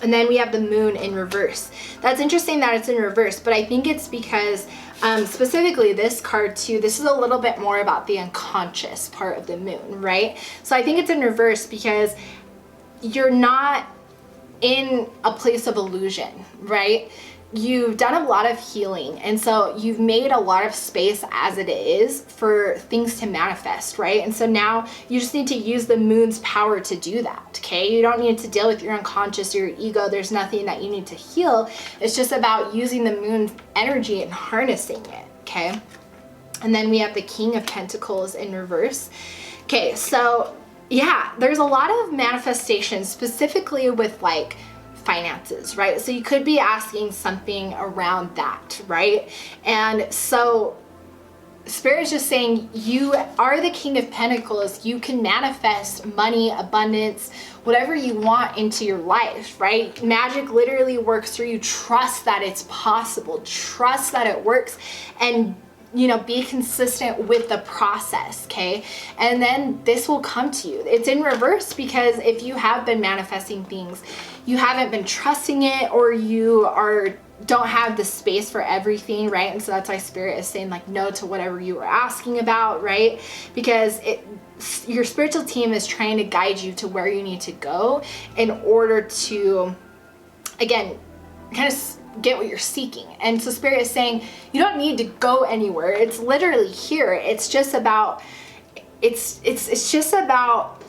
And then we have the moon in reverse. That's interesting that it's in reverse, but I think it's because specifically this card too, this is a little bit more about the unconscious part of the moon, right? So I think it's in reverse because you're not in a place of illusion, right? You've done a lot of healing, and so you've made a lot of space as it is for things to manifest, right? And so now you just need to use the moon's power to do that, okay? You don't need to deal with your unconscious or your ego. There's nothing that you need to heal. It's just about using the moon's energy and harnessing it, okay? And then we have the King of Pentacles in reverse. Okay, so yeah, there's a lot of manifestations specifically with like finances, right? So you could be asking something around that, right? And so Spirit is just saying you are the King of Pentacles. You can manifest money, abundance, whatever you want into your life, right? Magic literally works through you. Trust that it's possible. Trust that it works, and you know, be consistent with the process, okay? And then this will come to you. It's in reverse because if you have been manifesting things, you haven't been trusting it, or you don't have the space for everything, right? And so that's why Spirit is saying like no to whatever you were asking about, right? Because your spiritual team is trying to guide you to where you need to go in order to, again, kind of get what you're seeking. And so Spirit is saying you don't need to go anywhere. It's literally here. It's just about it's just about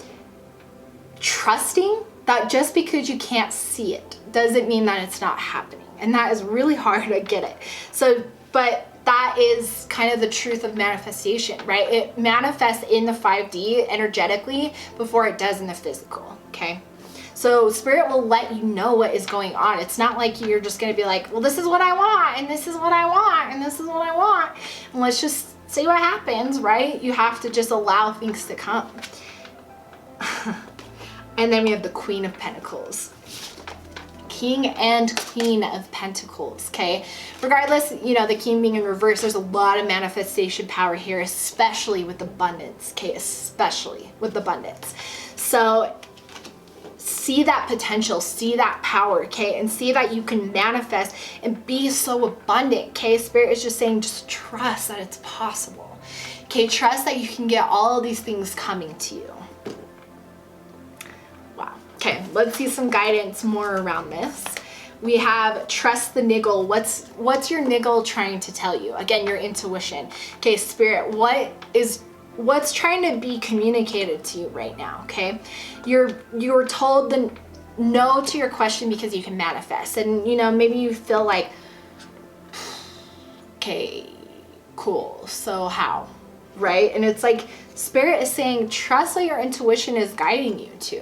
trusting that just because you can't see it doesn't mean that it's not happening. And that is really hard, I get it. So, but that is kind of the truth of manifestation, right? It manifests in the 5D energetically before it does in the physical, okay? So Spirit will let you know what is going on. It's not like you're just going to be like, well, this is what I want, and this is what I want, and this is what I want, and let's just see what happens, right? You have to just allow things to come. And then we have the Queen of Pentacles. King and Queen of Pentacles, okay? Regardless, you know, the King being in reverse, there's a lot of manifestation power here, especially with abundance, okay? Especially with abundance. So see that potential, see that power, okay? And see that you can manifest and be so abundant, okay? Spirit is just saying, just trust that it's possible, okay? Trust that you can get all of these things coming to you. Wow. Okay, let's see some guidance more around this. We have trust the niggle. What's your niggle trying to tell you? Again, your intuition. Okay, Spirit, what's trying to be communicated to you right now, okay? You're told the no to your question because you can manifest. And you know, maybe you feel like, okay, cool, so how? Right? And it's like Spirit is saying trust what your intuition is guiding you to.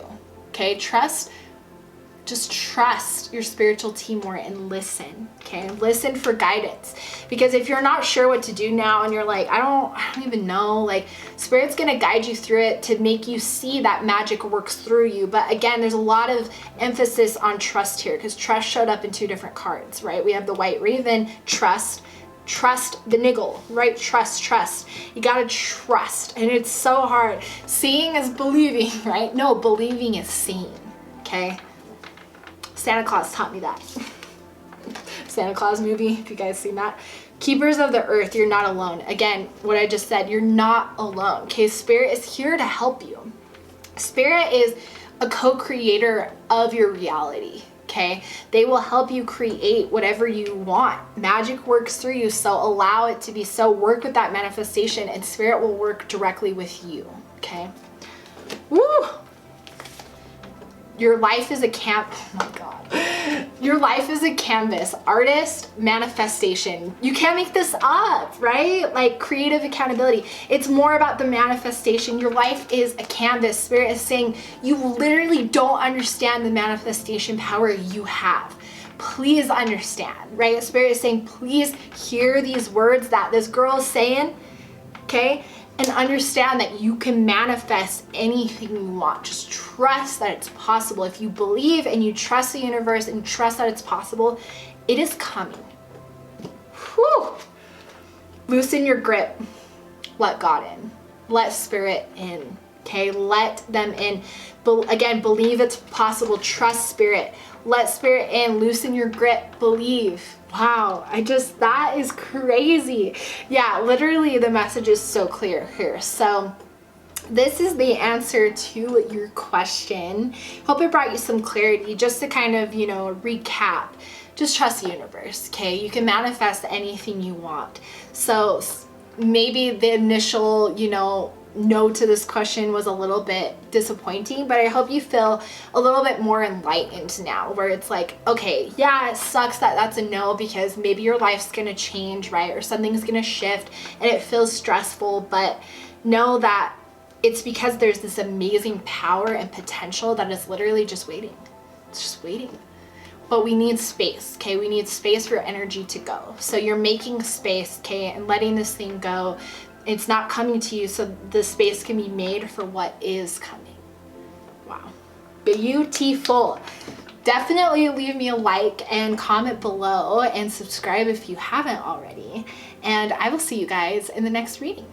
Okay, just trust your spiritual team more and listen, okay? Listen for guidance. Because if you're not sure what to do now and you're like, I don't even know, like Spirit's gonna guide you through it to make you see that magic works through you. But again, there's a lot of emphasis on trust here because trust showed up in two different cards, right? We have the White Raven, trust the niggle, right? Trust. You gotta trust. And it's so hard. Seeing is believing, right? No, believing is seeing, okay? Santa Claus taught me that. Santa Claus movie, if you guys seen that. Keepers of the earth, you're not alone. Again, what I just said, you're not alone, okay? Spirit is here to help you. Spirit is a co-creator of your reality, okay? They will help you create whatever you want. Magic works through you, so allow it to be so. Work with that manifestation and Spirit will work directly with you, okay? Woo! Your life is a oh my God. Your life is a canvas. Artist, manifestation. You can't make this up, right? Like creative accountability. It's more about the manifestation. Your life is a canvas. Spirit is saying you literally don't understand the manifestation power you have. Please understand, right? Spirit is saying, please hear these words that this girl is saying, okay? And understand that you can manifest anything you want. Just trust that it's possible. If you believe and you trust the universe and trust that it's possible, it is coming. Whew. Loosen your grip. Let God in. Let Spirit in. Okay, let them in. Again, believe it's possible. Trust Spirit. Let Spirit in. Loosen your grip. Believe. Wow, that is crazy. Yeah, literally the message is so clear here. So this is the answer to your question. Hope it brought you some clarity. Just to kind of, you know, recap, just trust the universe, okay? You can manifest anything you want. So maybe the initial, you know, no to this question was a little bit disappointing, but I hope you feel a little bit more enlightened now, where it's like, okay, yeah, it sucks that that's a no, because maybe your life's gonna change, right? Or something's gonna shift and it feels stressful, but know that it's because there's this amazing power and potential that is literally just waiting. It's just waiting. But we need space, okay? We need space for energy to go. So you're making space, okay, and letting this thing go. It's not coming to you, so the space can be made for what is coming. Wow. Beautiful. Definitely leave me a like and comment below and subscribe if you haven't already. And I will see you guys in the next reading.